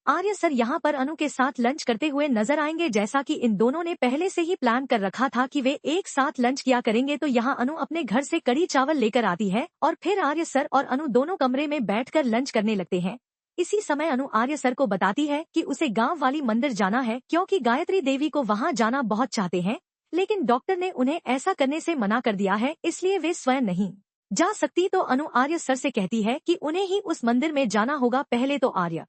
आर्य sir यहाँ पर अनु के साथ लंच करते हुए नजर आएंगे। जैसा कि इन दोनों ने पहले से ही प्लान कर रखा था कि वे एक साथ लंच किया करेंगे। तो यहाँ अनु अपने घर से कड़ी चावल लेकर आती है और फिर आर्य सर और अनु दोनों कमरे में बैठकर लंच करने लगते हैं। इसी समय अनु आर्य सर को बताती है कि उसे गाँव वाली मंदिर जाना है, क्योंकि गायत्री देवी को वहाँ जाना बहुत चाहते हैं, लेकिन डॉक्टर ने उन्हें ऐसा करने से मना कर दिया है, इसलिए वे स्वयं नहीं जा सकती। तो अनु आर्य सर से कहती है कि उन्हें ही उस मंदिर में जाना होगा। पहले तो आर्य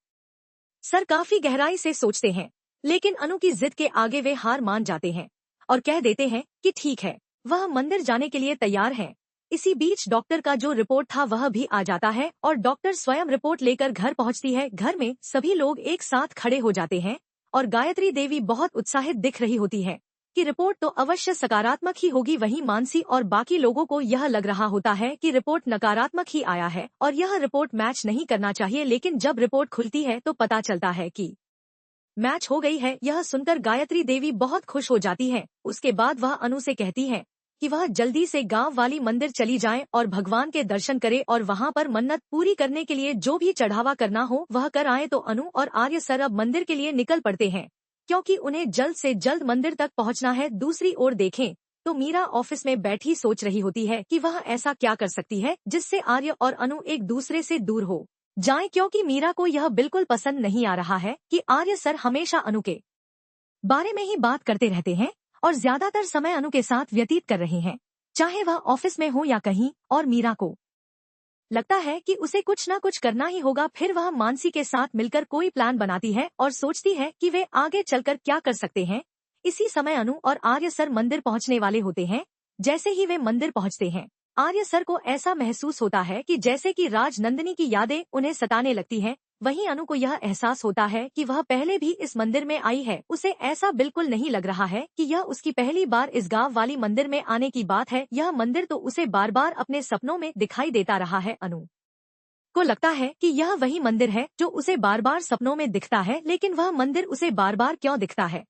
सर काफी गहराई से सोचते हैं, लेकिन अनु की जिद के आगे वे हार मान जाते हैं और कह देते हैं कि ठीक है, वह मंदिर जाने के लिए तैयार है। इसी बीच डॉक्टर का जो रिपोर्ट था वह भी आ जाता है और डॉक्टर स्वयं रिपोर्ट लेकर घर पहुंचती है। घर में सभी लोग एक साथ खड़े हो जाते हैं और गायत्री देवी बहुत उत्साहित दिख रही होती है कि रिपोर्ट तो अवश्य सकारात्मक ही होगी। वहीं मानसी और बाकी लोगों को यह लग रहा होता है कि रिपोर्ट नकारात्मक ही आया है और यह रिपोर्ट मैच नहीं करना चाहिए। लेकिन जब रिपोर्ट खुलती है तो पता चलता है कि मैच हो गई है। यह सुनकर गायत्री देवी बहुत खुश हो जाती है। उसके बाद वह अनु से कहती है कि वह जल्दी से गांव वाली मंदिर चली जाए और भगवान के दर्शन करे और वहां पर मन्नत पूरी करने के लिए जो भी चढ़ावा करना हो वह कर आए। तो अनु और आर्य सर अब मंदिर के लिए निकल पड़ते हैं, क्योंकि उन्हें जल्द से जल्द मंदिर तक पहुंचना है। दूसरी ओर देखें तो मीरा ऑफिस में बैठी सोच रही होती है कि वह ऐसा क्या कर सकती है जिससे आर्य और अनु एक दूसरे से दूर हो जाएं, क्योंकि मीरा को यह बिल्कुल पसंद नहीं आ रहा है कि आर्य सर हमेशा अनु के बारे में ही बात करते रहते हैं और ज्यादातर समय अनु के साथ व्यतीत कर रहे हैं, चाहे वह ऑफिस में हो या कहीं। और मीरा को लगता है कि उसे कुछ न कुछ करना ही होगा। फिर वह मानसी के साथ मिलकर कोई प्लान बनाती है और सोचती है कि वे आगे चलकर क्या कर सकते हैं। इसी समय अनु और आर्य सर मंदिर पहुंचने वाले होते हैं। जैसे ही वे मंदिर पहुंचते हैं, आर्य सर को ऐसा महसूस होता है कि जैसे कि राजनंदिनी की यादें उन्हें सताने लगती हैं। वहीं अनु को यह एहसास होता है कि वह पहले भी इस मंदिर में आई है। उसे ऐसा बिल्कुल नहीं लग रहा है कि यह उसकी पहली बार इस गांव वाली मंदिर में आने की बात है। यह मंदिर तो उसे बार बार अपने सपनों में दिखाई देता रहा है। अनु को लगता है कि यह वही मंदिर है जो उसे बार बार सपनों में दिखता है, लेकिन वह मंदिर उसे बार बार क्यों दिखता है?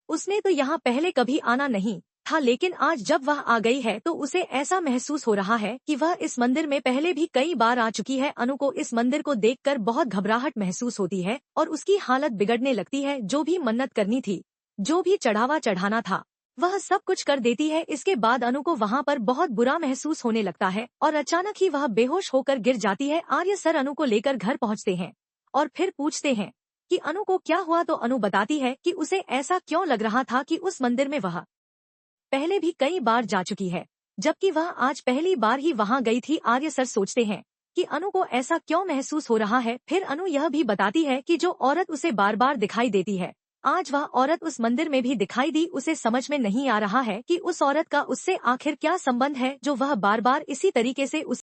उसने तो यहाँ पहले कभी आना नहीं था, लेकिन आज जब वह आ गई है तो उसे ऐसा महसूस हो रहा है कि वह इस मंदिर में पहले भी कई बार आ चुकी है। अनु को इस मंदिर को देखकर बहुत घबराहट महसूस होती है और उसकी हालत बिगड़ने लगती है। जो भी मन्नत करनी थी, जो भी चढ़ावा चढ़ाना था, वह सब कुछ कर देती है। इसके बाद अनु को वहाँ पर बहुत बुरा महसूस होने लगता है और अचानक ही वह बेहोश होकर गिर जाती है। आर्य सर अनु को लेकर घर पहुँचते हैं और फिर पूछते हैं कि अनु को क्या हुआ। तो अनु बताती है कि उसे ऐसा क्यों लग रहा था कि उस मंदिर में वह पहले भी कई बार जा चुकी है, जबकि वह आज पहली बार ही वहां गई थी। आर्य सर सोचते हैं कि अनु को ऐसा क्यों महसूस हो रहा है। फिर अनु यह भी बताती है कि जो औरत उसे बार बार दिखाई देती है, आज वह औरत उस मंदिर में भी दिखाई दी। उसे समझ में नहीं आ रहा है कि उस औरत का उससे आखिर क्या संबंध है जो वह बार बार इसी तरीके से उस